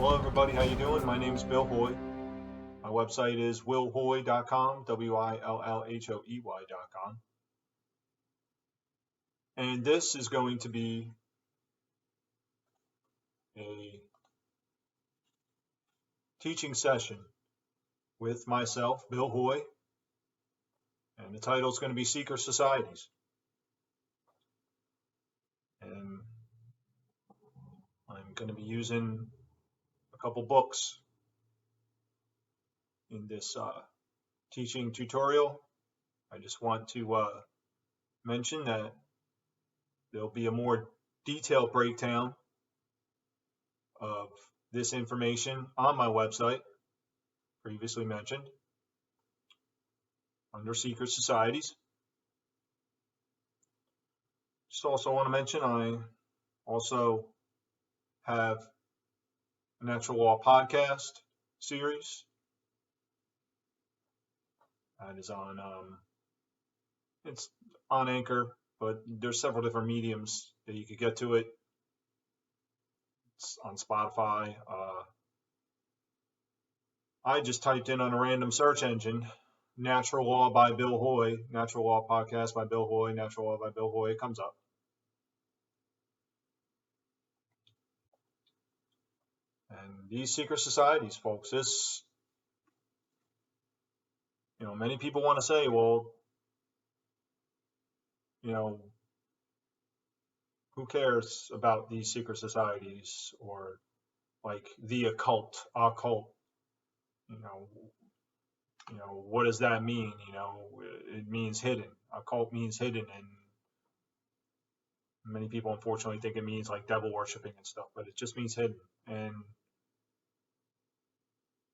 Hello everybody, how you doing? My name is Bill Hoy. My website is willhoy.com, willhoey.com. And this is going to be a teaching session with myself, Bill Hoy, and the title is going to be Secret Societies. And I'm going to be using a couple books in this teaching tutorial. I just want to mention that there'll be a more detailed breakdown of this information on my website, previously mentioned, under Secret Societies. Just also want to mention I also have a Natural Law podcast series that is on it's on Anchor, but there's several different mediums that you could get to it. It's on Spotify. I just typed in on a random search engine Natural Law by Bill Hoy, Natural Law Podcast by Bill Hoy, Natural Law by Bill Hoy. It comes up. And these secret societies, folks, this, many people want to say, well, who cares about these secret societies, or like the occult, what does that mean? It means hidden. Occult means hidden, and many people unfortunately think it means like devil worshiping and stuff, but it just means hidden. And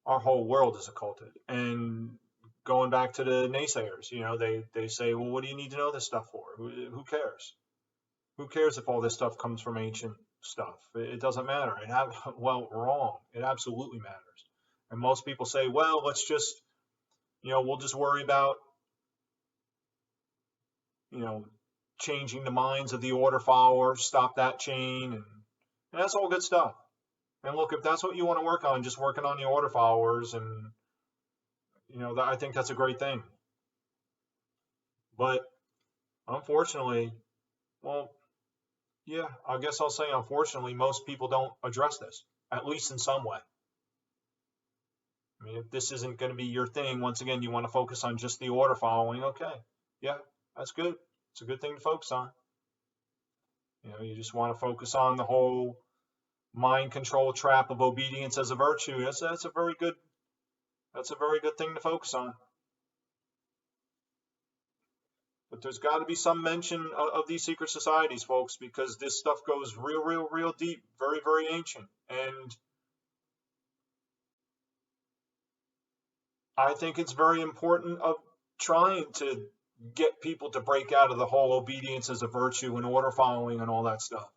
our whole world is occulted. And going back to the naysayers, they say, well, what do you need to know this stuff for? Who cares? Who cares if all this stuff comes from ancient stuff? It doesn't matter. Wrong. It absolutely matters. And most people say, well, let's just, we'll just worry about, changing the minds of the order followers, stop that chain, and that's all good stuff. And look, if that's what you want to work on, just working on the order followers, and I think that's a great thing. But unfortunately, I guess I'll say unfortunately, most people don't address this, at least in some way. I mean, if this isn't going to be your thing, once again, you want to focus on just the order following, okay, yeah, that's good. It's a good thing to focus on. You just want to focus on the whole mind control trap of obedience as a virtue. That's a very good thing to focus on. But there's got to be some mention of these secret societies, folks, because this stuff goes real deep, very, very ancient. And I think it's very important of trying to get people to break out of the whole obedience as a virtue and order following and all that stuff.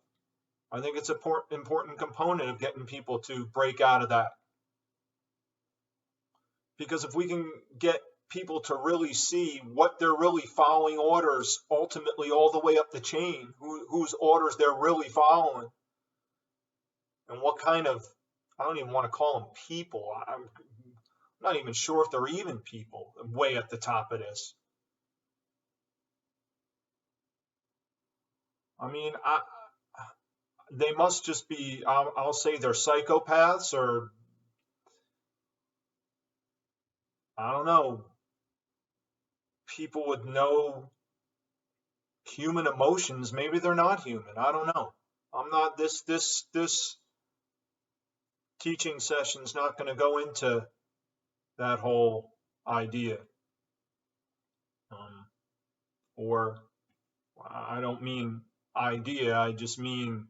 I think it's an important component of getting people to break out of that. Because if we can get people to really see what they're really following orders, ultimately all the way up the chain, whose orders they're really following, and what kind of, I don't even want to call them people. I'm not even sure if they're even people way at the top of this. I mean, they must just be, I'll say they're psychopaths, or I don't know, people with no human emotions. Maybe they're not human. I don't know. I'm not, this teaching session's not going to go into that whole idea. Or I don't mean idea, I just mean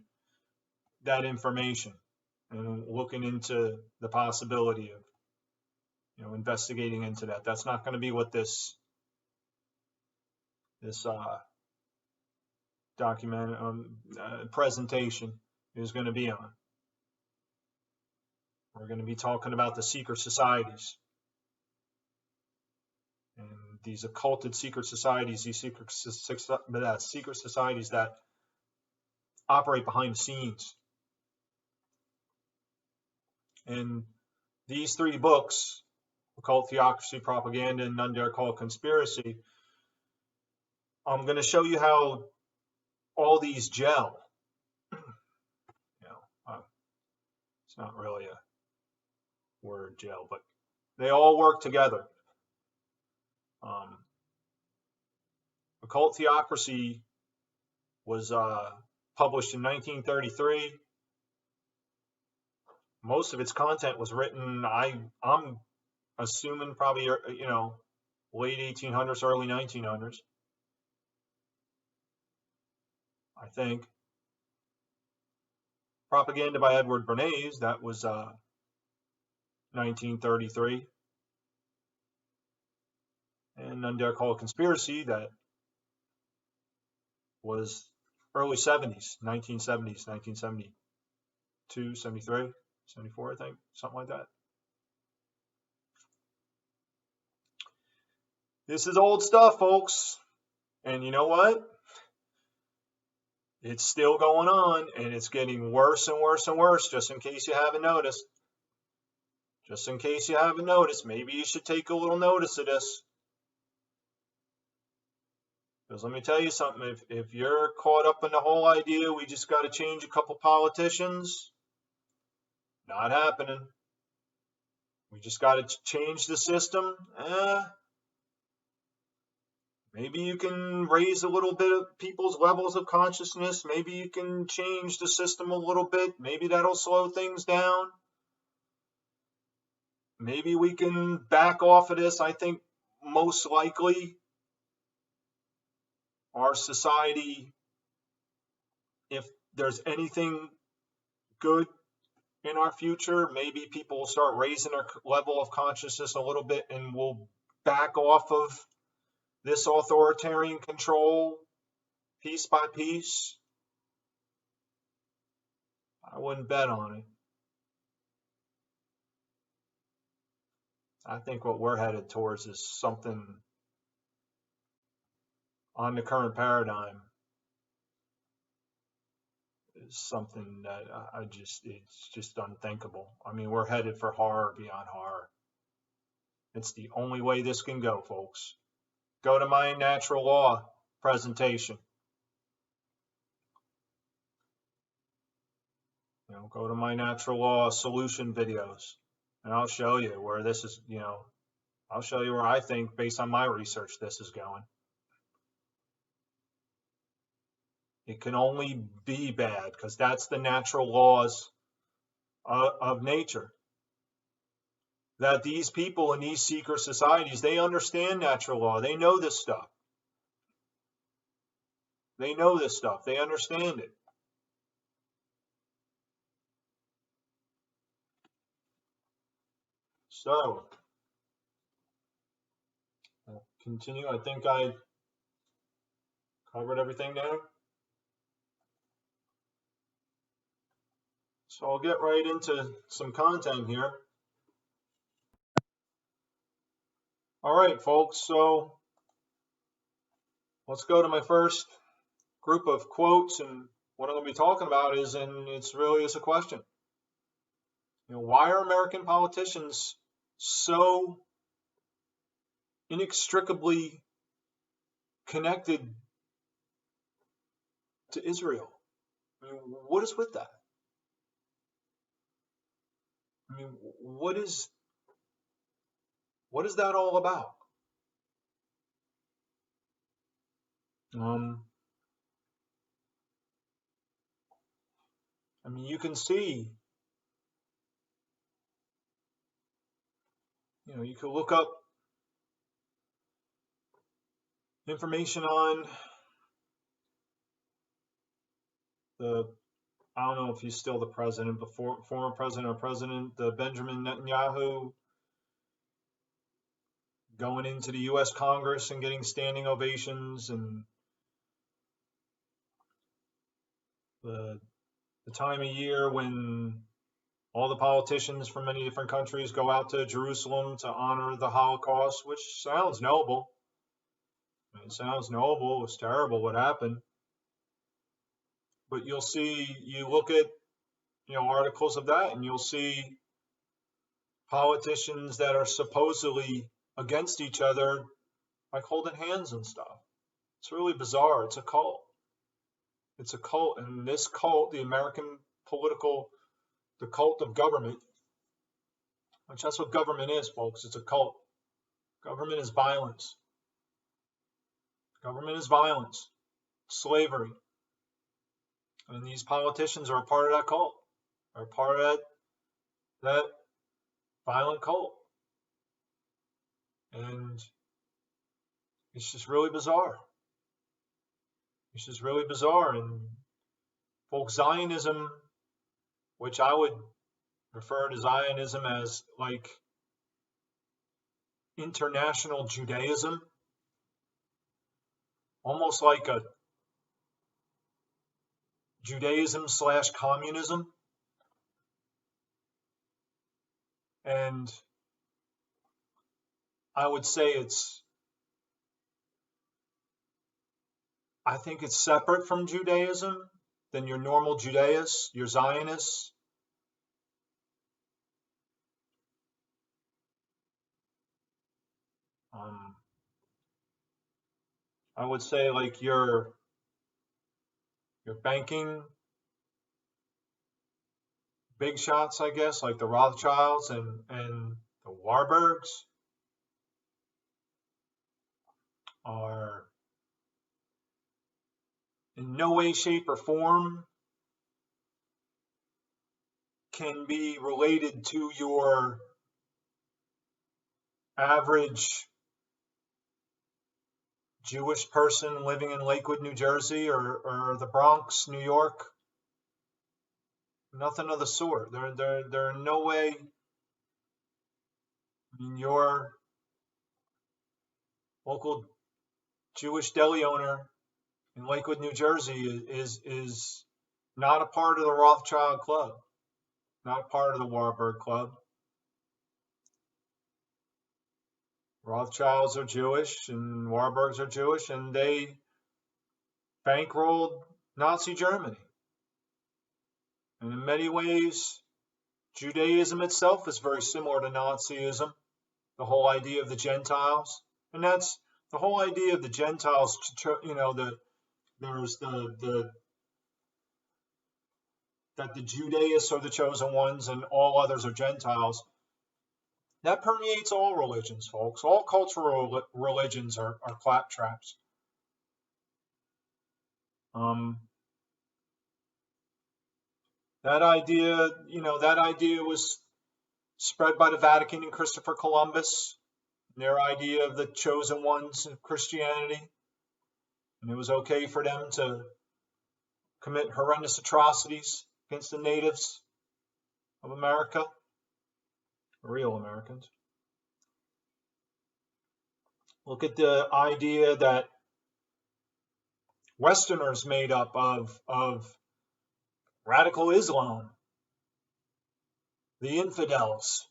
that information, and looking into the possibility of, investigating into that. That's not going to be what this document presentation is going to be on. We're going to be talking about the secret societies, and these occulted secret societies, these secret societies that operate behind the scenes. And these three books, Occult Theocracy, Propaganda, and None Dare Call It Conspiracy, I'm going to show you how all these gel. It's not really a word, gel, but they all work together. Occult Theocracy was published in 1933. Most of its content was written, I'm assuming probably, late 1800s, early 1900s. I think. Propaganda by Edward Bernays, that was 1933. And None Dare Call It Conspiracy, that was early 70s, 1970s, 1972, 73, 74, I think, something like that. This is old stuff, folks. And you know what? It's still going on, and it's getting worse and worse and worse, just in case you haven't noticed. Just in case you haven't noticed, maybe you should take a little notice of this. Because let me tell you something, if you're caught up in the whole idea, we just got to change a couple politicians, not happening. We just got to change the system. Maybe you can raise a little bit of people's levels of consciousness. Maybe you can change the system a little bit. Maybe that'll slow things down. Maybe we can back off of this. I think most likely our society, if there's anything good in our future, maybe people will start raising their level of consciousness a little bit and we'll back off of this authoritarian control piece by piece. I wouldn't bet on it. I think what we're headed towards is something on the current paradigm is something that it's just unthinkable. I mean, we're headed for horror beyond horror. It's the only way this can go, folks. Go to my natural law presentation. Go to my natural law solution videos, and I'll show you where this is, I'll show you where I think, based on my research, this is going. It can only be bad because that's the natural laws of nature. That these people in these secret societies, they understand natural law. They know this stuff. They know this stuff. They understand it. So, I'll continue. I think I covered everything there. So I'll get right into some content here. All right, folks, so let's go to my first group of quotes, and what I'm going to be talking about is, and it's really is a question. Why are American politicians so inextricably connected to Israel? I mean, what is with that? I mean, what is that all about? I mean, you can see, you could look up information on I don't know if he's still the president, but former president or president, the Benjamin Netanyahu, going into the U.S. Congress and getting standing ovations, and the time of year when all the politicians from many different countries go out to Jerusalem to honor the Holocaust, which sounds noble. I mean, it sounds noble. It was terrible what happened. But you'll see, you look at, articles of that, and you'll see politicians that are supposedly against each other, like holding hands and stuff. It's really bizarre. It's a cult. It's a cult. And this cult, the American the cult of government, which that's what government is, folks. It's a cult. Government is violence. Government is violence, slavery. And these politicians are a part of that cult. Are a part of that violent cult. And it's just really bizarre. It's just really bizarre. And folks, Zionism, which I would refer to Zionism as like international Judaism, almost like a Judaism / communism. And I would say I think it's separate from Judaism than your normal Judaists, your Zionists. I would say like your banking big shots, I guess, like the Rothschilds and the Warburgs are in no way, shape, or form can be related to your average Jewish person living in Lakewood, New Jersey, or the Bronx, New York. Nothing of the sort. There in no way. I mean, your local Jewish deli owner in Lakewood, New Jersey is not a part of the Rothschild Club, not a part of the Warburg Club. Rothschilds are Jewish and Warburgs are Jewish, and they bankrolled Nazi Germany. And in many ways, Judaism itself is very similar to Nazism, the whole idea of the Gentiles. And that's the whole idea of the Gentiles, there's that the Judaists are the chosen ones and all others are Gentiles. That permeates all religions, folks. All cultural religions are claptraps. That idea was spread by the Vatican and Christopher Columbus, their idea of the chosen ones of Christianity. And it was okay for them to commit horrendous atrocities against the natives of America, real Americans. Look at the idea that Westerners made up of radical Islam, the infidels.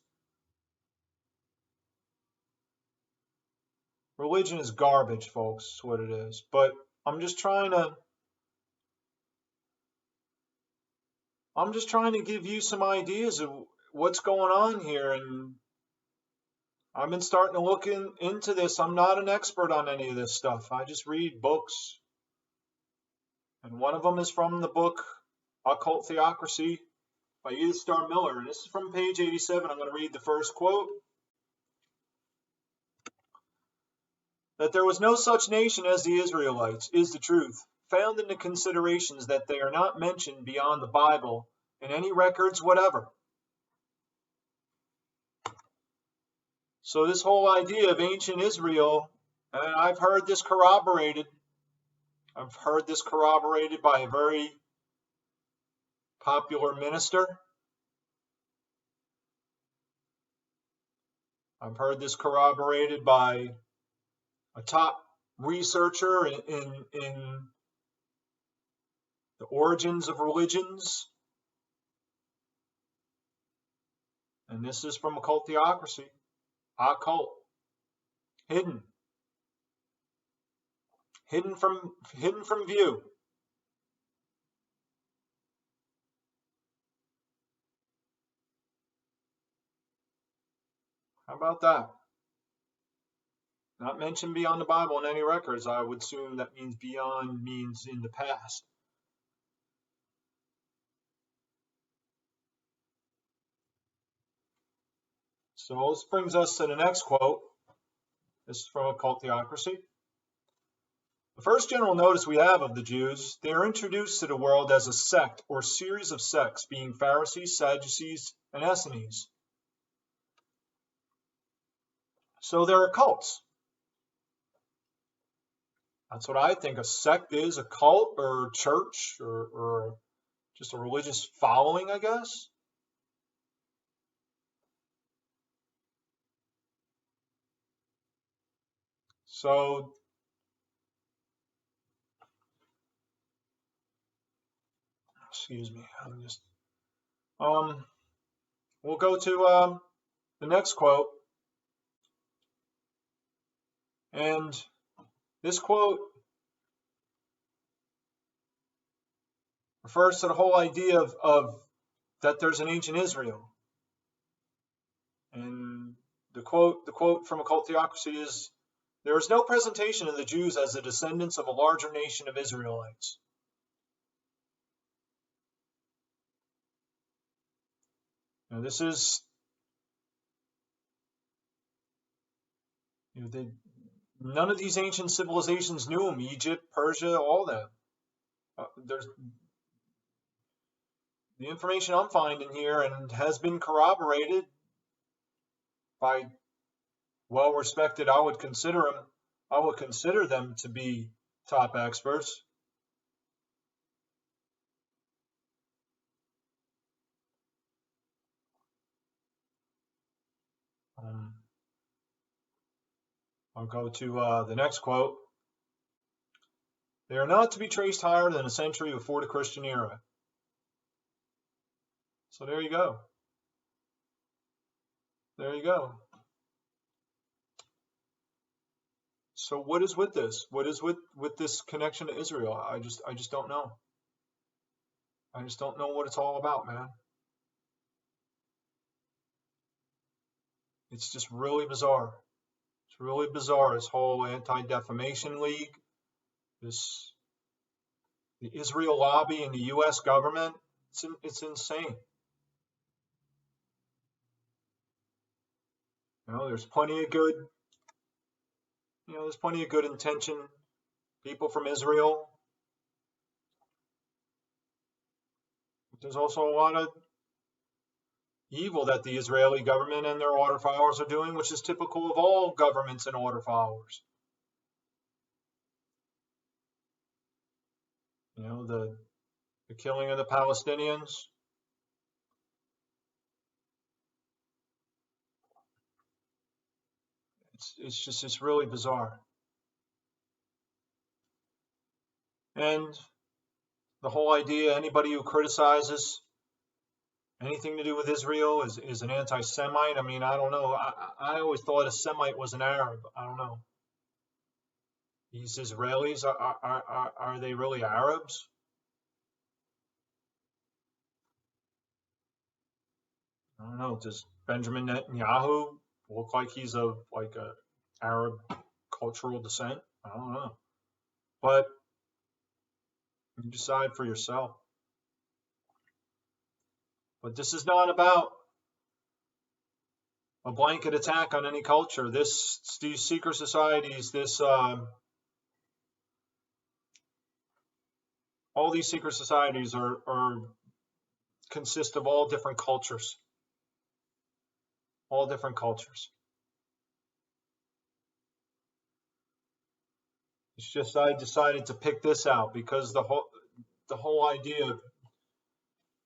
Religion is garbage, folks, is what it is. But I'm just trying to give you some ideas of what's going on here. And I've been starting to look into this. I'm not an expert on any of this stuff. I just read books. And one of them is from the book Occult Theocracy by Edith Starr Miller. And this is from page 87. I'm going to read the first quote. That there was no such nation as the Israelites is the truth, found in the considerations that they are not mentioned beyond the Bible in any records whatever. So this whole idea of ancient Israel, and I've heard this corroborated. I've heard this corroborated by a very popular minister. I've heard this corroborated by a top researcher in the origins of religions. And this is from Occult Theocracy. Occult. Hidden from view. How about that? Not mentioned beyond the Bible in any records. I would assume that means beyond means in the past. So this brings us to the next quote. This is from Occult Theocracy. The first general notice we have of the Jews, they are introduced to the world as a sect or series of sects, being Pharisees, Sadducees, and Essenes. So there are cults. That's what I think a sect is, a cult or church or just a religious following, I guess. So excuse me, I'm just we'll go to the next quote. And this quote refers to the whole idea of that there's an ancient Israel. And the quote from Occult Theocracy is, there is no presentation of the Jews as the descendants of a larger nation of Israelites. Now this is, none of these ancient civilizations knew them. Egypt, Persia, all of them. There's the information I'm finding here and has been corroborated by well-respected, I would consider them to be top experts. I'll go to the next quote. They are not to be traced higher than a century before the Christian era. So there you go. There you go. So what is with this? What is with this connection to Israel? I just don't know. I just don't know what it's all about, man. It's just really bizarre. It's really bizarre, this whole Anti-Defamation League, the Israel lobby and the U.S. government. It's insane. There's plenty of good, there's plenty of good intention people from Israel. But there's also a lot of evil that the Israeli government and their order followers are doing, which is typical of all governments and order followers. The killing of the Palestinians. It's really bizarre. And the whole idea, anybody who criticizes anything to do with Israel is an anti-Semite. I mean, I don't know. I always thought a Semite was an Arab. I don't know. These Israelis, are they really Arabs? I don't know. Does Benjamin Netanyahu look like he's of like a Arab cultural descent? I don't know. But you decide for yourself. But this is not about a blanket attack on any culture. These secret societies, all these secret societies consist of all different cultures. All different cultures. It's just I decided to pick this out because the whole idea of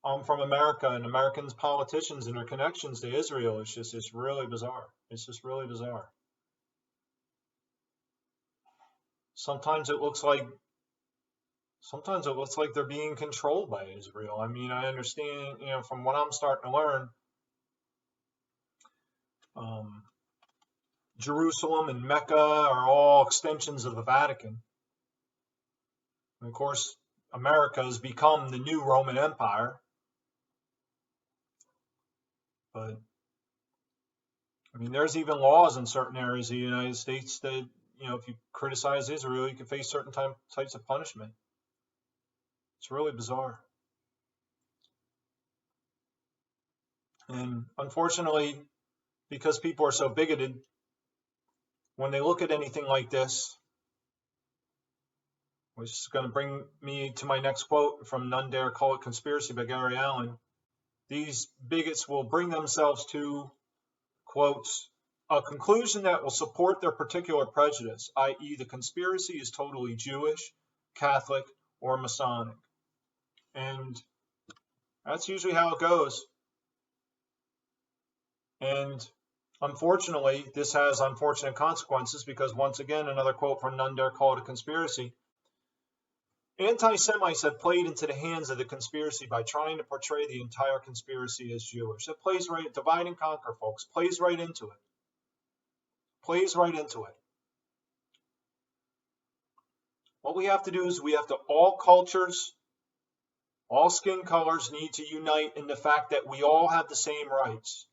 I'm from America and Americans politicians and their connections to Israel it's really bizarre. It's just really bizarre. Sometimes it looks like they're being controlled by Israel. I mean, I understand, from what I'm starting to learn, Jerusalem and Mecca are all extensions of the Vatican. And of course, America has become the new Roman Empire. But I mean, there's even laws in certain areas of the United States that, if you criticize Israel, you can face certain types of punishment. It's really bizarre. And unfortunately, because people are so bigoted, when they look at anything like this, which is going to bring me to my next quote from None Dare Call It Conspiracy by Gary Allen, these bigots will bring themselves to, quotes, a conclusion that will support their particular prejudice, i.e. the conspiracy is totally Jewish, Catholic, or Masonic. And that's usually how it goes. And unfortunately, this has unfortunate consequences because, once again, another quote from None Dare Call It a Conspiracy. Anti-Semites have played into the hands of the conspiracy by trying to portray the entire conspiracy as Jewish. It plays right, divide and conquer, folks, plays right into it. Plays right into it. What we have to do is all cultures, all skin colors need to unite in the fact that we all have the same rights.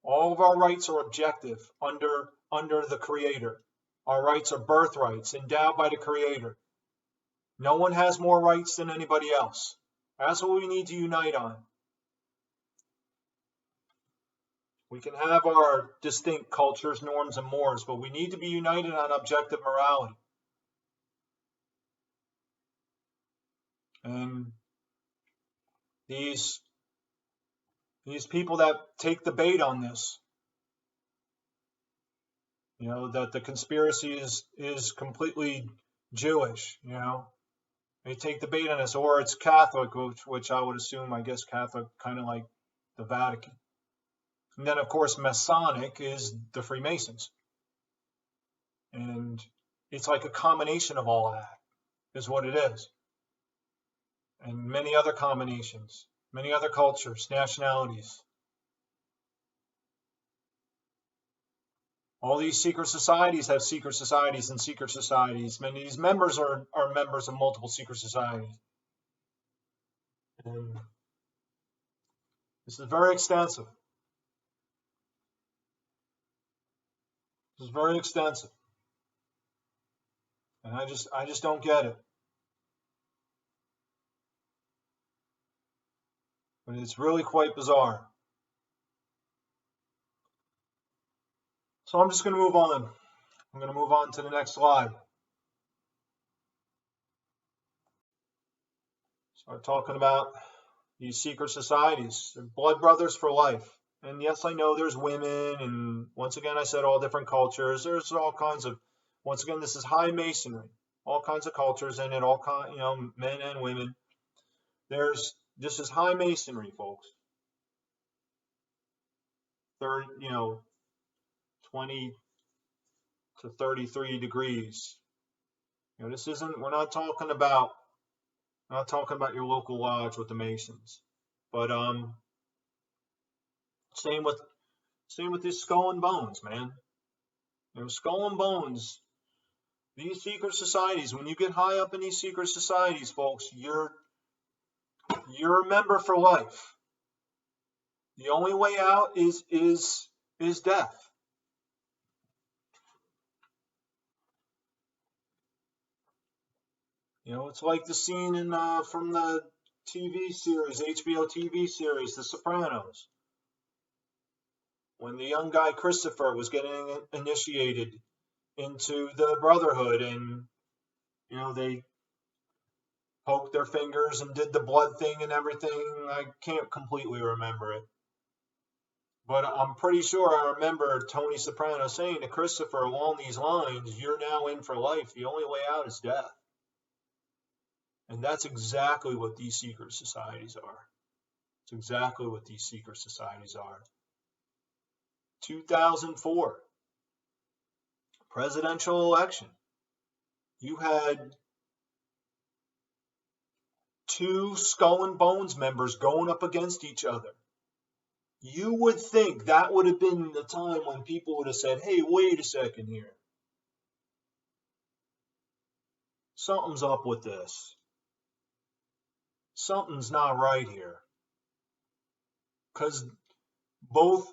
All of our rights are objective under the Creator. Our rights are birthrights endowed by the Creator. No one has more rights than anybody else. That's what we need to unite on. We can have our distinct cultures, norms, and mores, but we need to be united on objective morality. And these people that take the bait on this, that the conspiracy is completely Jewish, they take the bait on this, or it's Catholic, which I would assume, I guess Catholic, kind of like the Vatican. And then, of course, Masonic is the Freemasons. And it's like a combination of all that is what it is. And many other combinations, many other cultures, nationalities. All these secret societies have secret societies and secret societies. Many of these members are members of multiple secret societies. And this is very extensive. This is very extensive. And I just don't get it. But it's really quite bizarre. So I'm just going to move on. I'm going to move on to the next slide. Start talking about these secret societies. They're blood brothers for life. And yes, I know there's women, and once again, I said all different cultures. There's all kinds of, once again, this is high masonry. All kinds of cultures in it, men and women. This is high masonry, folks. They're, 20 to 33 degrees. This isn't, we're not talking about your local lodge with the Masons. But same with this Skull and Bones, man. Skull and Bones, these secret societies, when you get high up in these secret societies, folks, you're a member for life. The only way out is death. It's like the scene from the TV series, HBO TV series, The Sopranos, when the young guy Christopher was getting initiated into the Brotherhood, and they poked their fingers and did the blood thing and everything. I can't completely remember it, but I'm pretty sure I remember Tony Soprano saying to Christopher along these lines, "You're now in for life. The only way out is death." And that's exactly what these secret societies are. It's exactly what these secret societies are. 2004, presidential election. You had 2 Skull and Bones members going up against each other. You would think that would have been the time when people would have said, "Hey, wait a second here. Something's up with this. Something's not right here." Because both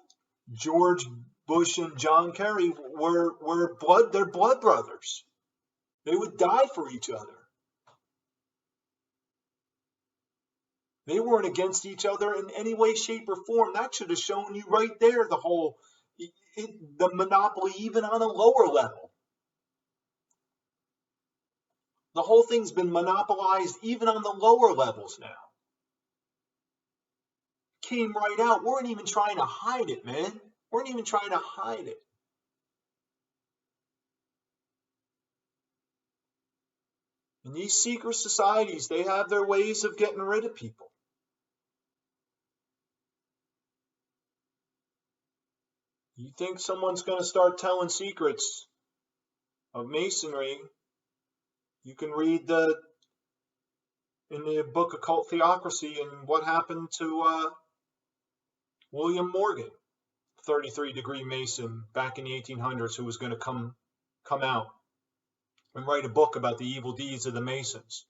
George Bush and John Kerry they're blood brothers. They would die for each other. They weren't against each other in any way, shape, or form. That should have shown you right there the monopoly, even on a lower level. The whole thing's been monopolized even on the lower levels now. Came right out. We weren't even trying to hide it, man. We weren't even trying to hide it. And these secret societies, they have their ways of getting rid of people. You think someone's going to start telling secrets of Masonry? You can read in the book Occult Theocracy and what happened to William Morgan, 33-degree Mason back in the 1800s, who was going to come out and write a book about the evil deeds of the Masons.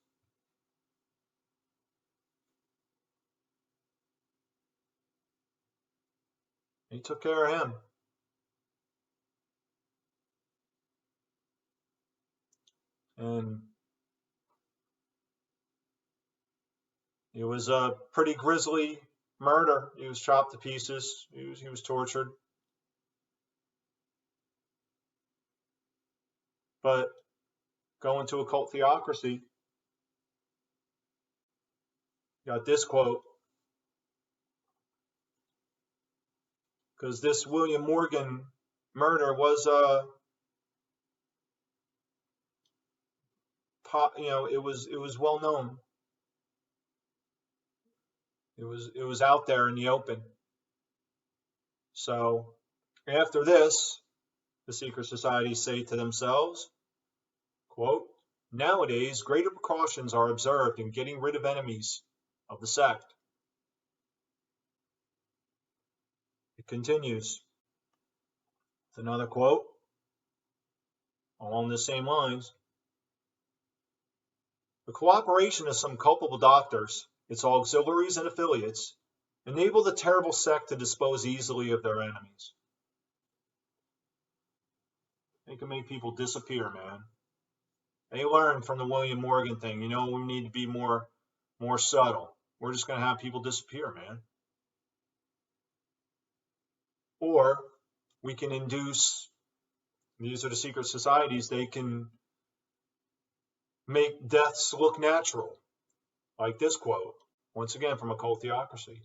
He took care of him. And it was a pretty grisly murder. He was chopped to pieces. He was tortured. But going to Occult Theocracy, got this quote. Because this William Morgan murder was it was well known. It was out there in the open. So after this, the secret societies say to themselves, quote, nowadays greater precautions are observed in getting rid of enemies of the sect. It continues with another quote along the same lines. The cooperation of some culpable doctors, its auxiliaries and affiliates, enable the terrible sect to dispose easily of their enemies. They can make people disappear, man. They learned from the William Morgan thing. We need to be more subtle. We're just going to have people disappear, man. Or we can induce, these are the secret societies, they can make deaths look natural. Like this quote, once again from Occult Theocracy,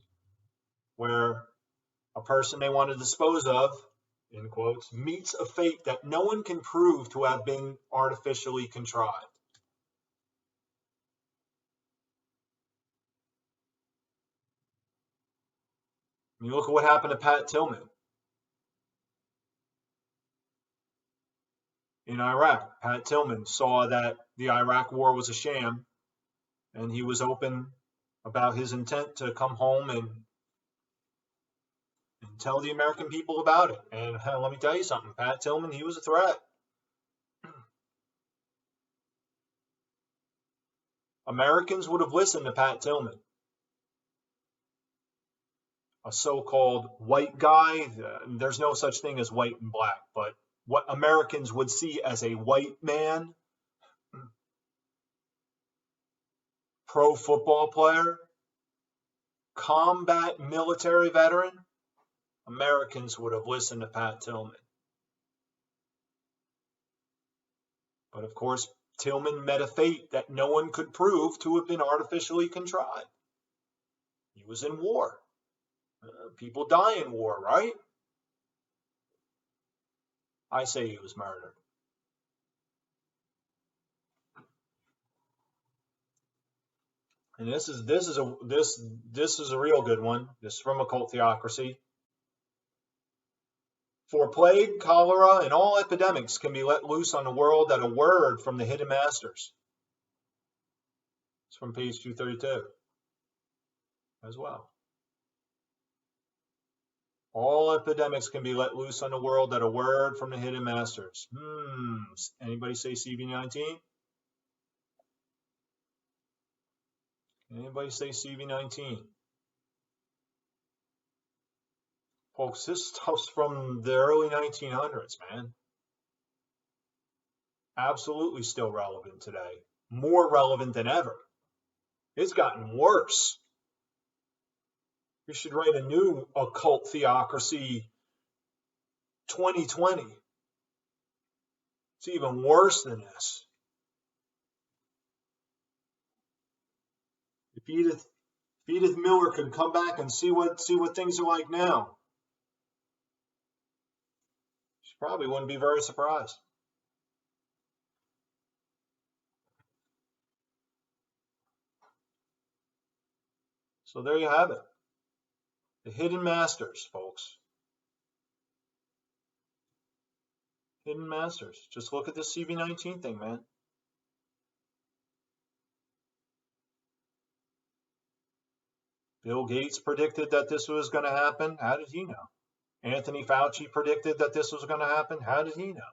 where a person they want to dispose of, in quotes, meets a fate that no one can prove to have been artificially contrived. You look at what happened to Pat Tillman in Iraq. Pat Tillman saw that the Iraq war was a sham, and he was open about his intent to come home and tell the American people about it. And let me tell you something, Pat Tillman, he was a threat. Americans would have listened to Pat Tillman, a so-called white guy. There's no such thing as white and black, but what Americans would see as a white man, pro football player, combat military veteran, Americans would have listened to Pat Tillman. But of course, Tillman met a fate that no one could prove to have been artificially contrived. He was in war. People die in war, right? I say he was murdered. And this is a real good one. This is from Occult Theocracy. For plague, cholera, and all epidemics can be let loose on the world at a word from the hidden masters. It's from page 232 as well. All epidemics can be let loose on the world at a word from the hidden masters. Anybody say CV19? Anybody say CV19? Folks, this stuff's from the early 1900s, man. Absolutely still relevant today. More relevant than ever. It's gotten worse. We should write a new occult theocracy 2020. It's even worse than this. If Edith Miller could come back and see what things are like now, she probably wouldn't be very surprised. So there you have it. The hidden masters, folks. Hidden masters. Just look at this CV19 thing, man. Bill Gates predicted that this was going to happen. How did he know? Anthony Fauci predicted that this was going to happen. How did he know?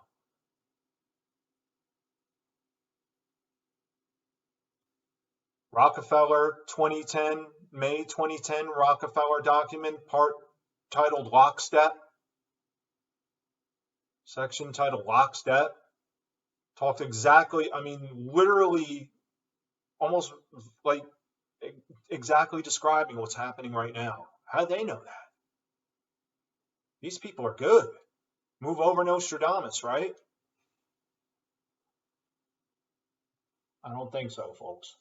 Rockefeller 2010, May 2010 Rockefeller document, part titled Lockstep. Section titled Lockstep. Talked exactly, I mean, literally almost like exactly describing what's happening right now. How do they know that? These people are good. Move over Nostradamus, right? I don't think so, folks.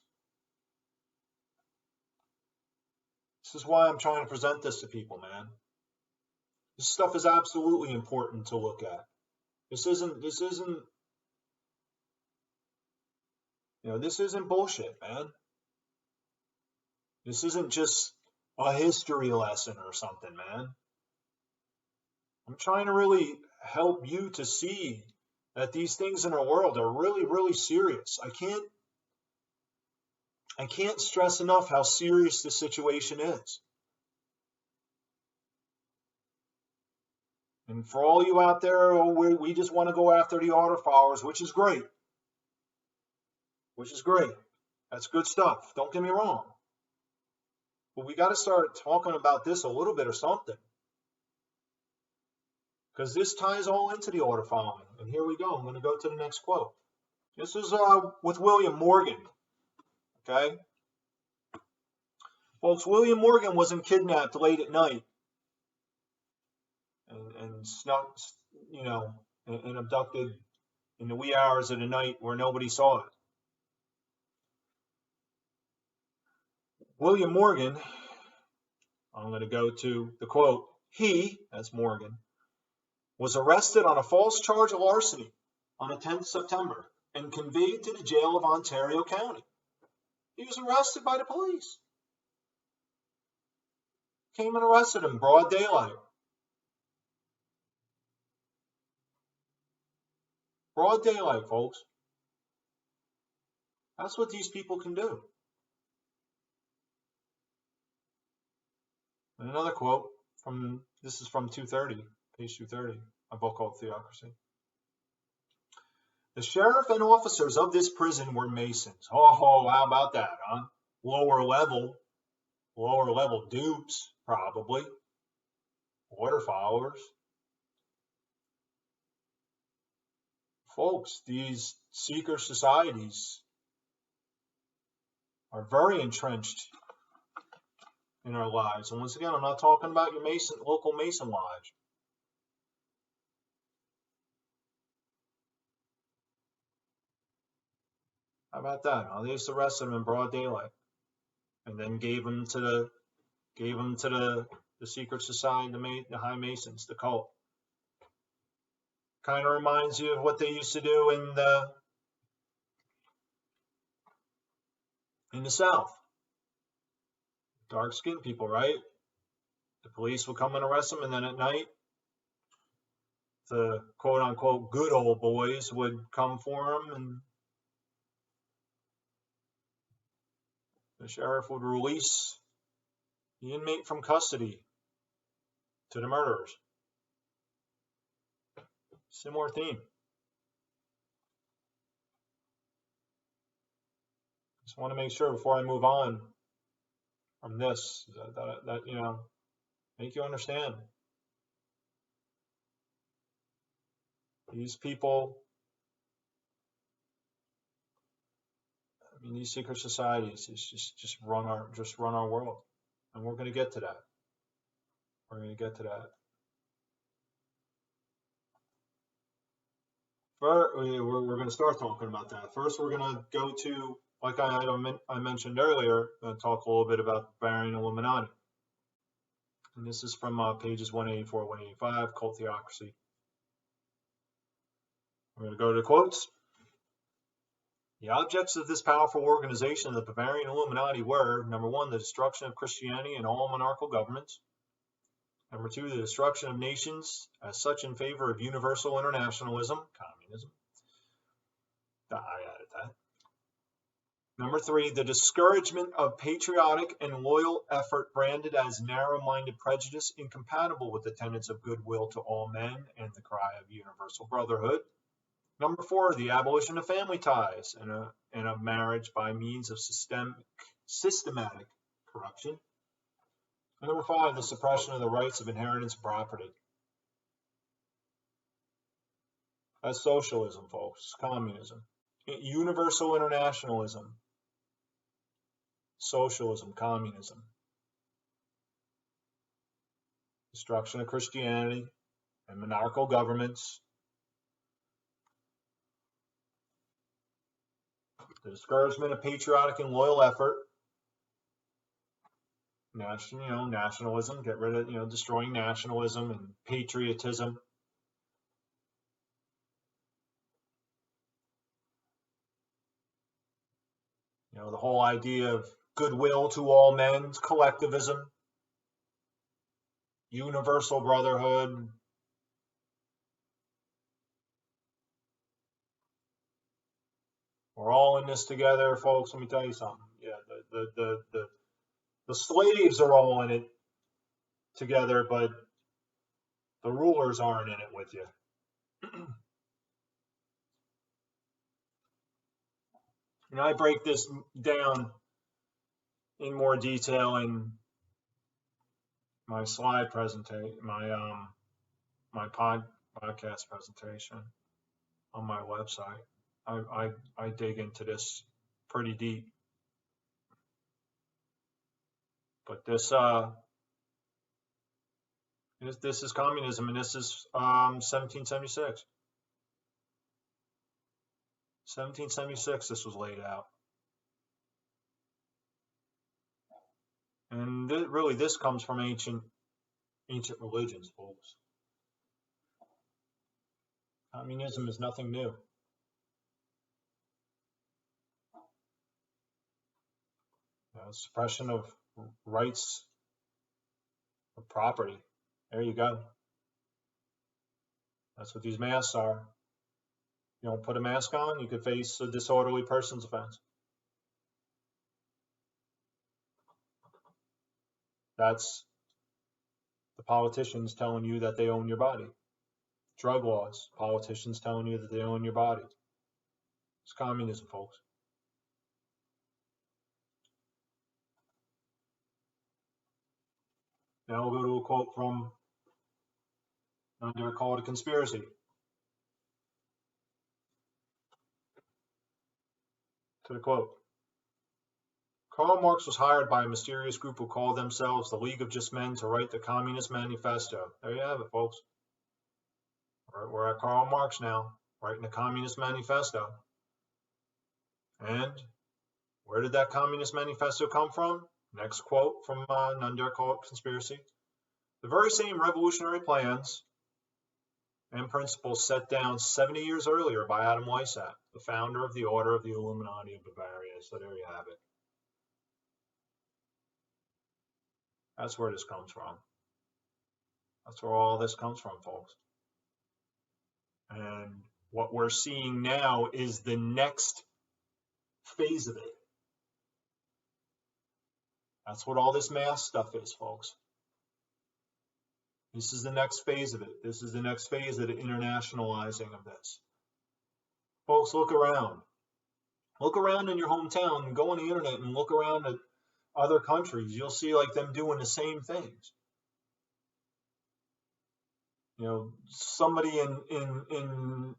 This is why I'm trying to present this to people, man. This stuff is absolutely important to look at. This isn't, this isn't bullshit, man. This isn't just a history lesson or something, man. I'm trying to really help you to see that these things in our world are really, really serious. I can't stress enough how serious the situation is. And for all you out there, we just want to go after the order followers, which is great. That's good stuff. Don't get me wrong. But we got to start talking about this a little bit or something. Because this ties all into the order following. And here we go. I'm going to go to the next quote. This is with William Morgan. Okay? Folks, William Morgan wasn't kidnapped late at night and snuck, and abducted in the wee hours of the night where nobody saw it. William Morgan, I'm going to go to the quote, he, that's Morgan, was arrested on a false charge of larceny on the 10th of September and conveyed to the jail of Ontario County. He was arrested by the police. Came and arrested him, broad daylight. Broad daylight, folks. That's what these people can do. And another quote this is from 230, page 230, a book called Theocracy. The sheriff and officers of this prison were Masons. Oh, how about that, huh? Lower level dupes, probably. Order followers. Folks, these secret societies are very entrenched in our lives. And once again, I'm not talking about your local Mason lodge. How about that? They just arrested him in broad daylight, and then gave him to the secret society, the High Masons, the cult. Kind of reminds you of what they used to do in the South. Dark-skinned people, right? The police would come and arrest them, and then at night, the quote-unquote good old boys would come for them, and the sheriff would release the inmate from custody to the murderers. Similar theme. Just want to make sure before I move on from this that make you understand. These people, I mean, these secret societies is just run our world, and we're going to get to that. We're going to get to that. First, we're going to start talking about that. First, we're going to go to, like I mentioned earlier, talk a little bit about the Bavarian Illuminati. And this is from pages 184, 185, Cult Theocracy. We're going to go to the quotes. The objects of this powerful organization, the Bavarian Illuminati, were, number one, the destruction of Christianity and all monarchical governments. Number two, the destruction of nations as such in favor of universal internationalism, communism. I added that. Number three, the discouragement of patriotic and loyal effort branded as narrow-minded prejudice incompatible with the tenets of goodwill to all men and the cry of universal brotherhood. Number four, the abolition of family ties and of marriage by means of systematic corruption. And number five, the suppression of the rights of inheritance and property. That's socialism, folks. Communism. Universal internationalism. Socialism, communism. Destruction of Christianity and monarchical governments. The discouragement of patriotic and loyal effort. Nationalism, get rid of, destroying nationalism and patriotism. The whole idea of goodwill to all men, collectivism, universal brotherhood. We're all in this together, folks. Let me tell you something. Yeah, the slaves are all in it together, but the rulers aren't in it with you. And I break this down in more detail in my slide presentation, my podcast presentation on my website. I dig into this pretty deep. But this is communism, and this is 1776. 1776, this was laid out. And really, this comes from ancient religions, folks. Communism is nothing new. Suppression of rights of property. There you go. That's what these masks are. You don't put a mask on, you could face a disorderly person's offense. That's the politicians telling you that they own your body. Drug laws, politicians telling you that they own your body. It's communism, folks. Now we'll go to a quote from, I'm going to call it a conspiracy. To the quote. Karl Marx was hired by a mysterious group who called themselves the League of Just Men to write the Communist Manifesto. There you have it, folks. We're at Karl Marx now, writing the Communist Manifesto. And where did that Communist Manifesto come from? Next quote from None Dare Call It Conspiracy. The very same revolutionary plans and principles set down 70 years earlier by Adam Weishaupt, the founder of the Order of the Illuminati of Bavaria. So there you have it. That's where this comes from. That's where all this comes from, folks. And what we're seeing now is the next phase of it. That's what all this mass stuff is, folks. This is the next phase of it. This is the next phase of the internationalizing of this. Folks, look around. Look around in your hometown and go on the internet and look around at other countries. You'll see like them doing the same things. somebody in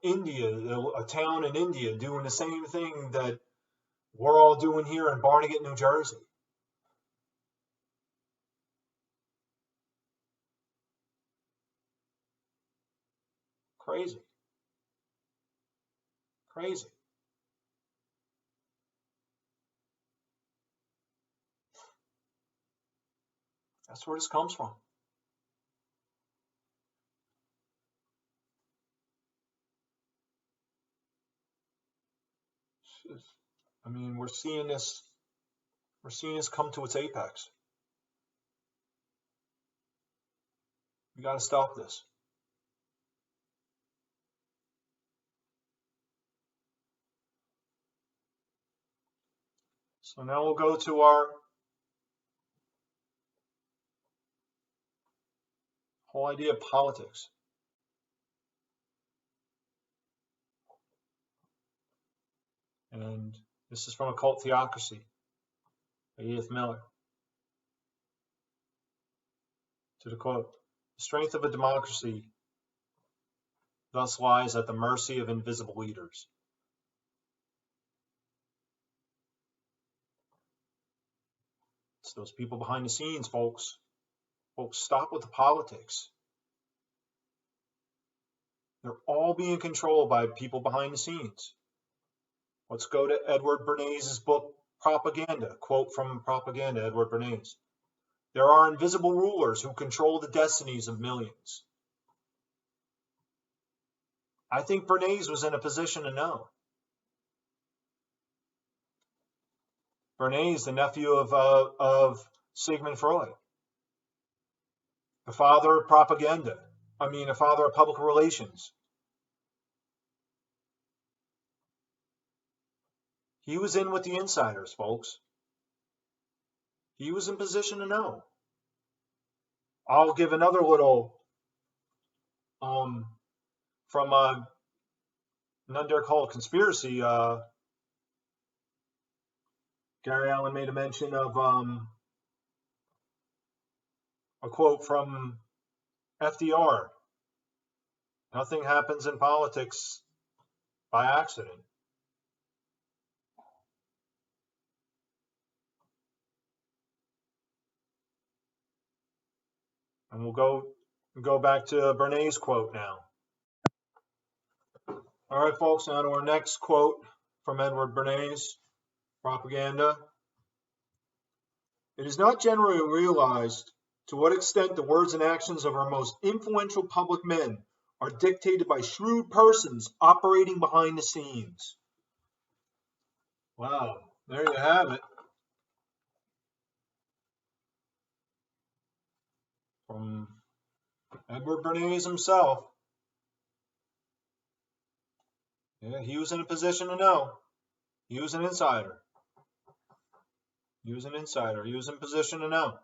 India, a town in India, doing the same thing that we're all doing here in Barnegat, New Jersey. Crazy. Crazy. That's where this comes from. I mean, we're seeing this come to its apex. We got to stop this. So now we'll go to our whole idea of politics. And this is from Occult Theocracy by Edith Miller. To the quote, the strength of a democracy thus lies at the mercy of invisible leaders. It's those people behind the scenes, folks. Folks, stop with the politics. They're all being controlled by people behind the scenes. Let's go to Edward Bernays' book, Propaganda. Quote from Propaganda, Edward Bernays. There are invisible rulers who control the destinies of millions. I think Bernays was in a position to know. Bernays, the nephew of Sigmund Freud, the father of propaganda. The father of public relations. He was in with the insiders, folks. He was in position to know. I'll give another little from None Dare Call It Conspiracy. Gary Allen made a mention of a quote from FDR. Nothing happens in politics by accident. And we'll go back to Bernays' quote now. All right, folks, now to our next quote from Edward Bernays, Propaganda. It is not generally realized to what extent the words and actions of our most influential public men are dictated by shrewd persons operating behind the scenes. Wow, there you have it. From Edward Bernays himself. Yeah, he was in a position to know. He was an insider. He was in position to know.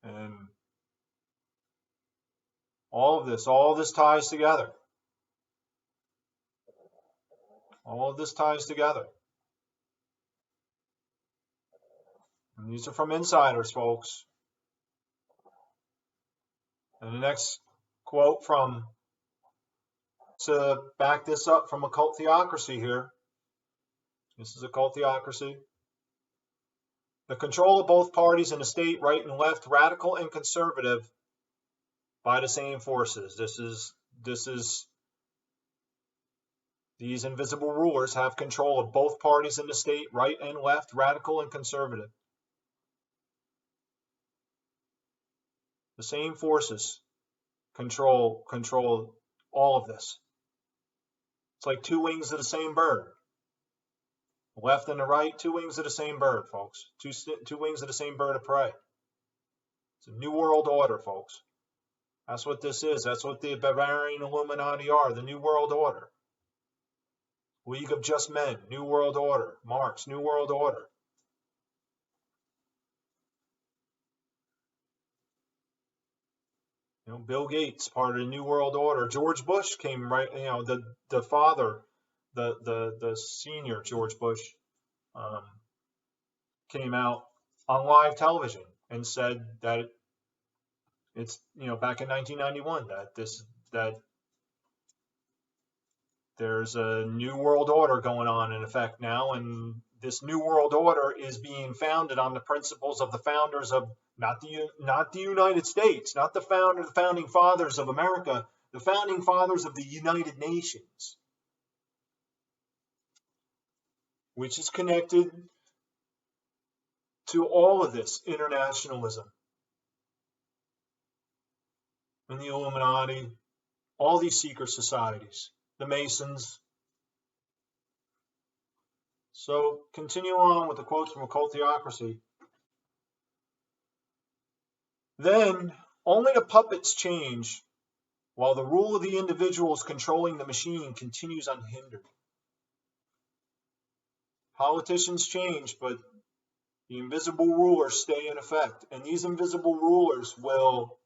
And all of this ties together. All of this ties together. And these are from insiders, folks. And the next quote to back this up from Occult Theocracy here. This is Occult Theocracy. The control of both parties in the state, right and left, radical and conservative, by the same forces. These invisible rulers have control of both parties in the state, right and left, radical and conservative. The same forces control all of this. It's like two wings of the same bird. The left and the right, two wings of the same bird, folks. Two wings of the same bird of prey. It's a new world order, folks. That's what this is. That's what the Bavarian Illuminati are, the New World Order. League of Just Men, New World Order. Marx, New World Order. Bill Gates, part of the New World Order. George Bush came right, the father, the senior George Bush came out on live television and said that it's, back in 1991, that there's a new world order going on in effect now, and this new world order is being founded on the principles of the founders of not the United States, not the founding fathers of America, the founding fathers of the United Nations, which is connected to all of this internationalism and the Illuminati, all these secret societies, the Masons. So continue on with the quotes from Occultocracy. Then only the puppets change, while the rule of the individuals controlling the machine continues unhindered. Politicians change, but the invisible rulers stay in effect, and these invisible rulers will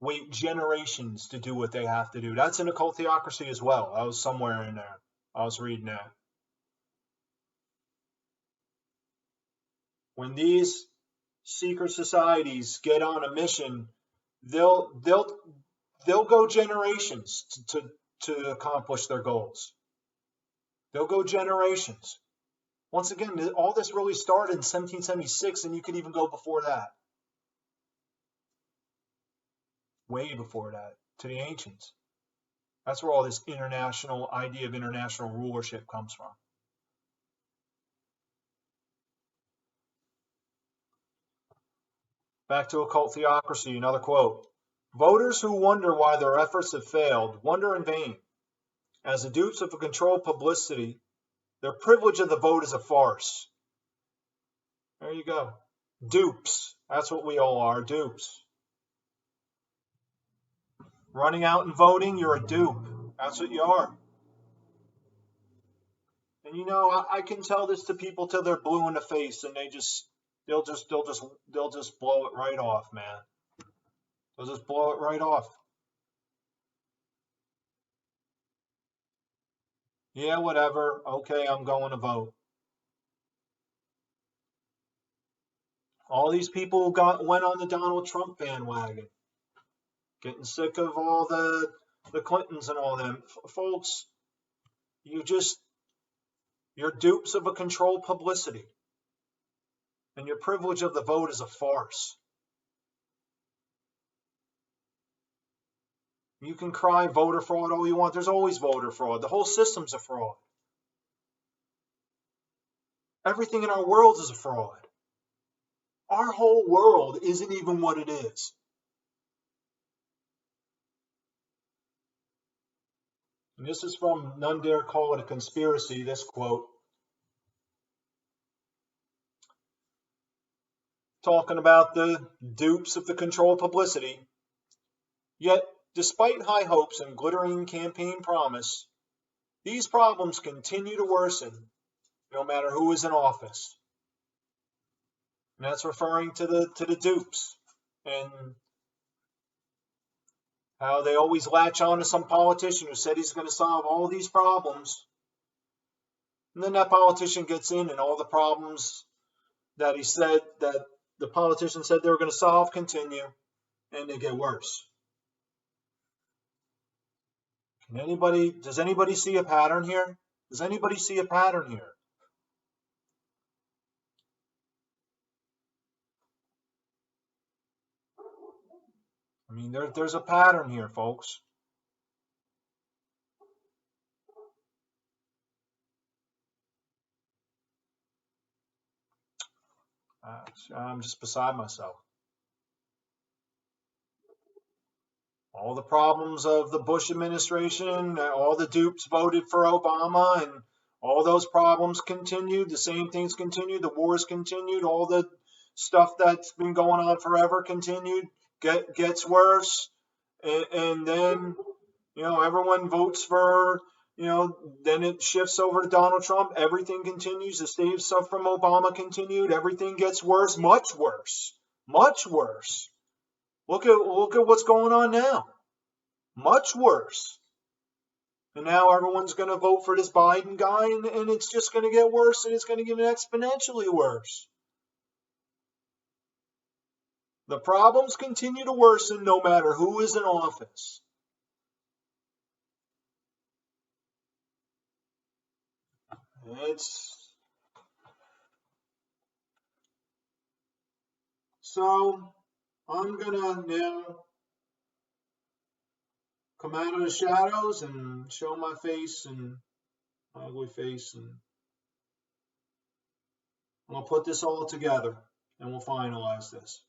wait generations to do what they have to do. That's in Occultocracy as well. I was somewhere in there. I was reading that. When these secret societies get on a mission, they'll go generations to accomplish their goals. They'll go generations. Once again, all this really started in 1776, and you could even go before that. Way before that, to the ancients. That's where all this international idea of international rulership comes from. Back to Occultocracy, another quote. Voters who wonder why their efforts have failed wonder in vain. As the dupes of a controlled publicity, their privilege of the vote is a farce. There you go. Dupes. That's what we all are, dupes. Running out and voting, you're a dupe. That's what you are. And I can tell this to people till they're blue in the face, and they'll just blow it right off, man. They'll just blow it right off. Yeah, whatever. Okay, I'm going to vote. All these people went on the Donald Trump bandwagon, getting sick of all the Clintons and all them. Folks, you're dupes of a controlled publicity. And your privilege of the vote is a farce. You can cry voter fraud all you want. There's always voter fraud. The whole system's a fraud. Everything in our world is a fraud. Our whole world isn't even what it is. And this is from None Dare Call It a Conspiracy, this quote. Talking about the dupes of the controlled publicity. Yet, despite high hopes and glittering campaign promise, these problems continue to worsen no matter who is in office. And that's referring to the dupes and how they always latch on to some politician who said he's going to solve all these problems. And then that politician gets in, and all the problems that he said that the politician said they were going to solve continue, and they get worse. Does anybody see a pattern here? Does anybody see a pattern here? I mean, there's a pattern here, folks. I'm just beside myself. All the problems of the Bush administration, all the dupes voted for Obama, and all those problems continued. The same things continued. The wars continued. All the stuff that's been going on forever continued. Gets worse. And then, everyone votes for, then it shifts over to Donald Trump. Everything continues. The same stuff from Obama continued. Everything gets worse, much worse, much worse. Look at what's going on now. Much worse. And now everyone's going to vote for this Biden guy, and it's just going to get worse, and it's going to get exponentially worse. The problems continue to worsen no matter who is in office. So I'm going to now come out of the shadows and show my face and my ugly face, and I'm going to put this all together and we'll finalize this.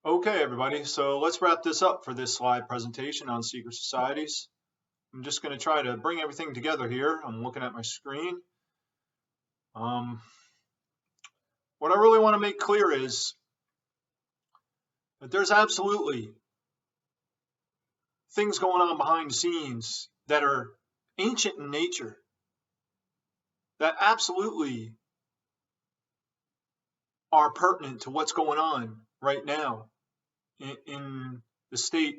Okay, everybody, so let's wrap this up for this slide presentation on secret societies. I'm just going to try to bring everything together here. I'm looking at my screen. What I really want to make clear is that there's absolutely things going on behind the scenes that are ancient in nature, that absolutely are pertinent to what's going on right now in the state.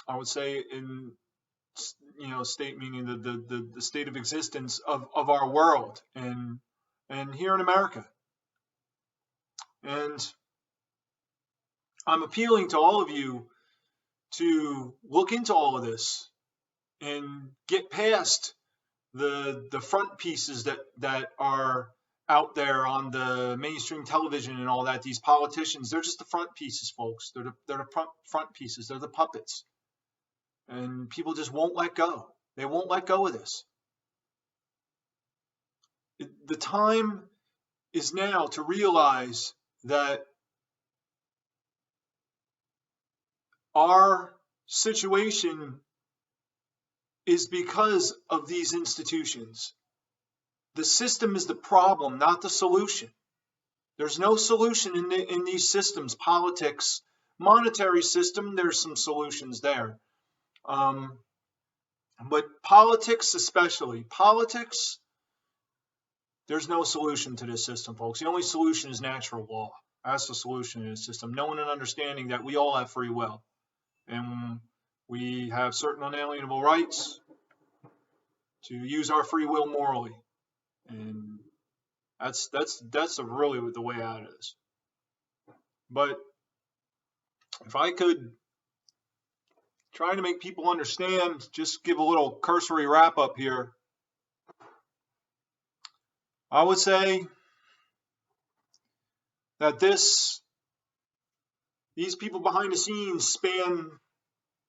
I would say in, state meaning the state of existence of our world and here in America. And I'm appealing to all of you to look into all of this and get past the front pieces that are out there on the mainstream television and all that. These politicians, they're just the front pieces, folks. They're the front pieces. They're the puppets. And people just won't let go. They won't let go of this. The time is now to realize that our situation is because of these institutions. The system is the problem, not the solution. There's no solution in these systems. Politics, monetary system, there's some solutions there. But politics especially, politics, there's no solution to this system, folks. The only solution is natural law. That's the solution in this system. Knowing and understanding that we all have free will. And we have certain unalienable rights to use our free will morally. And that's really the way out of this. But if I could try to make people understand, just give a little cursory wrap up here, I would say that these people behind the scenes span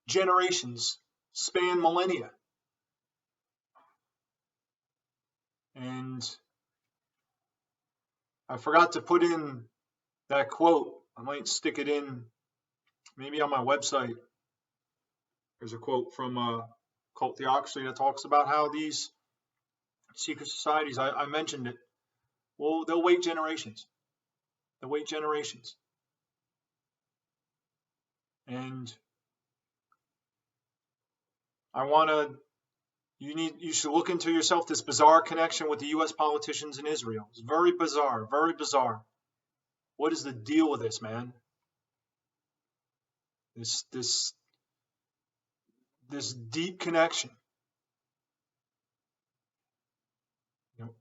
generations, span millennia. And I forgot to put in that quote. I might stick it in maybe on my website. There's a quote from Cult Theocracy that talks about how these secret societies, I mentioned it, well, they'll wait generations. They'll wait generations. And you should look into yourself this bizarre connection with the U.S. politicians in Israel. It's very bizarre, very bizarre. What is the deal with this, man? This deep connection.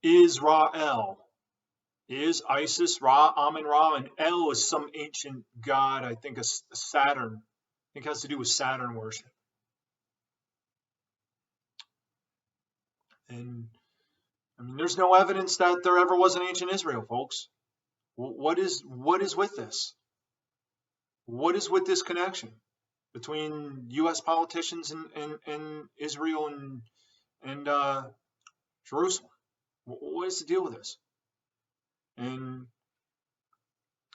Israel is Isis, Ra, Amun Ra, and El is some ancient god. I think a Saturn. I think it has to do with Saturn worship. And I mean, there's no evidence that there ever was an ancient Israel, folks. What is with this? What is with this connection between U.S. politicians and Israel and Jerusalem? What is the deal with this? And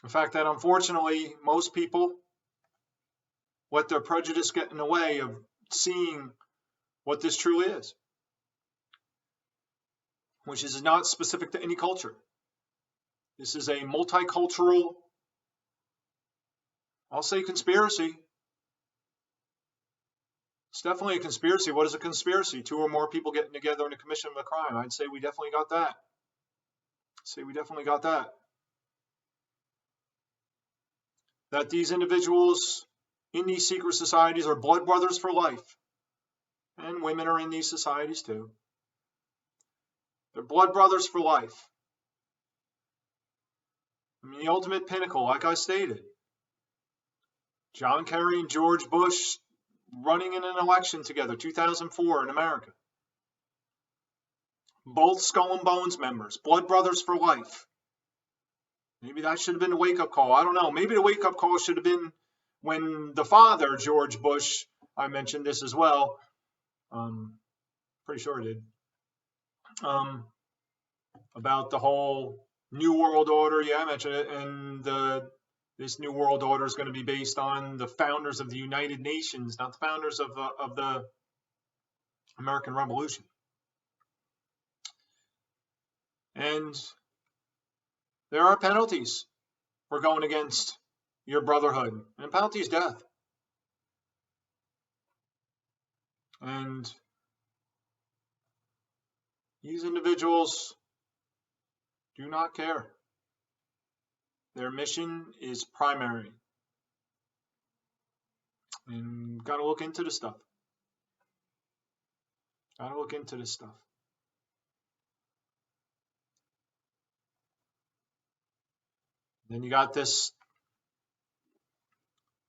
the fact that unfortunately most people let their prejudice get in the way of seeing what this truly is, which is not specific to any culture. This is a multicultural, I'll say, conspiracy. It's definitely a conspiracy. What is a conspiracy? 2 or more people getting together in the commission of a crime. I'd say we definitely got that. That these individuals in these secret societies are blood brothers for life. And women are in these societies too. They're blood brothers for life. I mean, the ultimate pinnacle, like I stated, John Kerry and George Bush running in an election together, 2004 in America. Both Skull and Bones members, blood brothers for life. Maybe that should have been a wake-up call. I don't know. Maybe the wake-up call should have been when the father, George Bush, I mentioned this as well. Pretty sure I did. About the whole New World Order. Yeah, I mentioned it. And this New World Order is going to be based on the founders of the United Nations, not the founders of the American Revolution. And there are penalties for going against your brotherhood, and the penalty is death. And these individuals do not care. Their mission is primary. And got to look into this stuff. Got to look into this stuff. Then you got this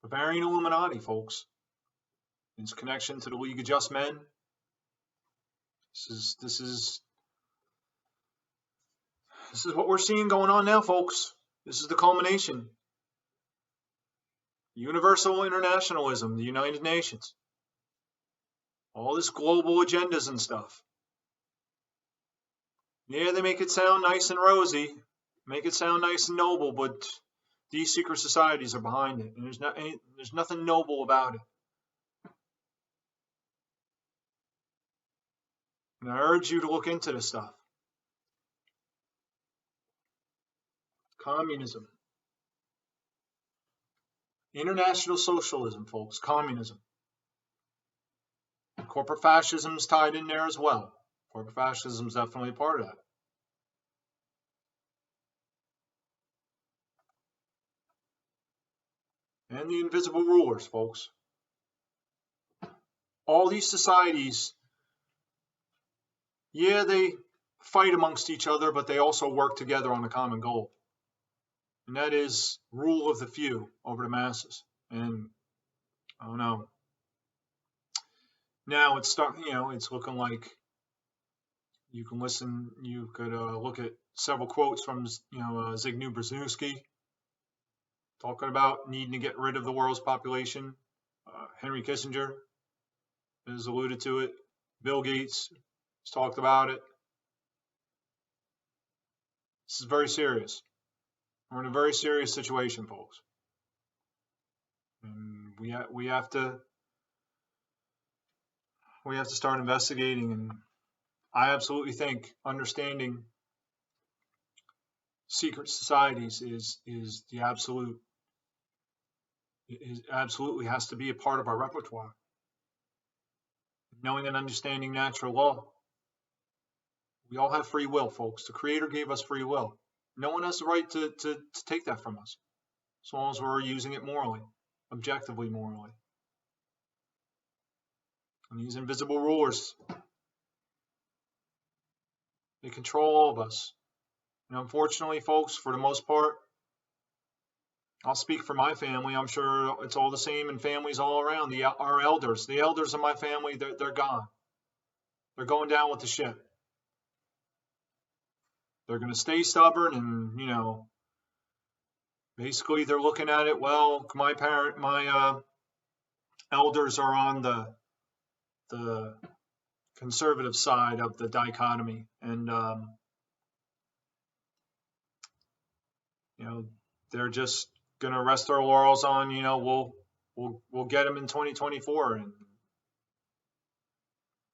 Bavarian Illuminati, folks. Its connection to the League of Just Men. This is what we're seeing going on now, folks. This is the culmination. Universal internationalism, the United Nations. All this global agendas and stuff. Yeah, they make it sound nice and rosy, make it sound nice and noble, but these secret societies are behind it, and there's nothing noble about it. And I urge you to look into this stuff. Communism. International socialism, folks. Communism. Corporate fascism is tied in there as well. Corporate fascism is definitely a part of that. And the invisible rulers, folks. All these societies, yeah, they fight amongst each other, but they also work together on a common goal. And that is rule of the few over the masses. And I don't know. Now it's it's looking like you could look at several quotes from Zbigniew Brzezinski talking about needing to get rid of the world's population. Henry Kissinger has alluded to it. Bill Gates has talked about it. This is very serious. We're in a very serious situation, folks. And we have to start investigating, and I absolutely think understanding secret societies is absolutely has to be a part of our repertoire. Knowing and understanding natural law. We all have free will, folks. The Creator gave us free will. No one has the right to take that from us, as long as we're using it morally, objectively morally. And these invisible rulers, they control all of us. And unfortunately, folks, for the most part, I'll speak for my family. I'm sure it's all the same in families all around. Our elders, the elders of my family, they're gone. They're going down with the ship. They're going to stay stubborn, and basically they're looking at it. Well, my elders are on the conservative side of the dichotomy, and they're just going to rest their laurels on, we'll get them in 2024, and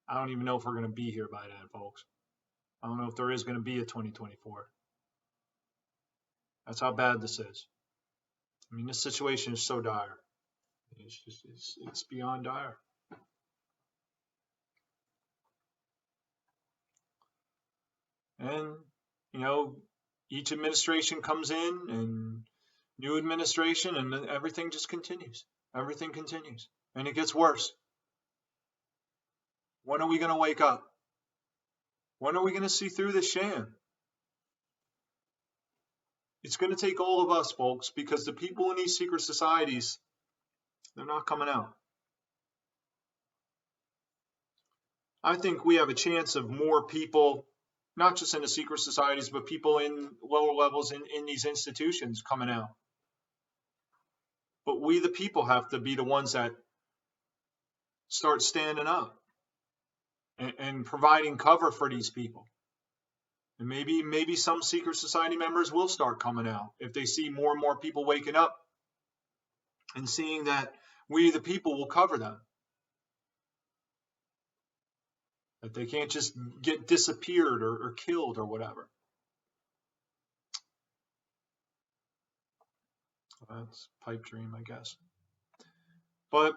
I don't even know if we're going to be here by then, folks. I don't know if there is going to be a 2024. That's how bad this is. I mean, this situation is so dire. It's beyond dire. And, each administration comes in, and new administration, and everything just continues. Everything continues, and it gets worse. When are we going to wake up? When are we going to see through this sham? It's going to take all of us, folks, because the people in these secret societies, they're not coming out. I think we have a chance of more people, not just in the secret societies, but people in lower levels in these institutions coming out. But we, the people, have to be the ones that start standing up and providing cover for these people. And maybe some secret society members will start coming out if they see more and more people waking up and seeing that we, the people, will cover them. That they can't just get disappeared or killed or whatever. That's a pipe dream, I guess. But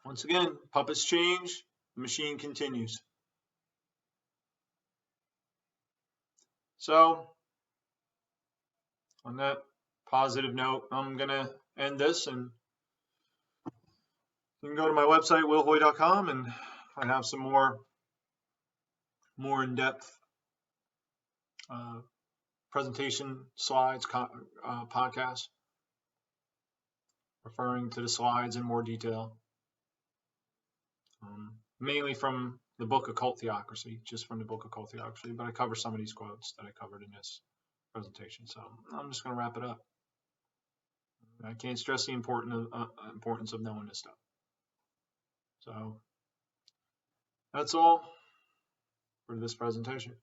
once again, puppets change, the machine continues. So, on that positive note, I'm going to end this, and you can go to my website, willhoy.com, and I have some more in-depth presentation slides, podcasts, referring to the slides in more detail, mainly from the book Occult Theocracy, just from the book Occult Theocracy, but I cover some of these quotes that I covered in this presentation. So I'm just going to wrap it up. I can't stress the importance of knowing this stuff. So that's all for this presentation.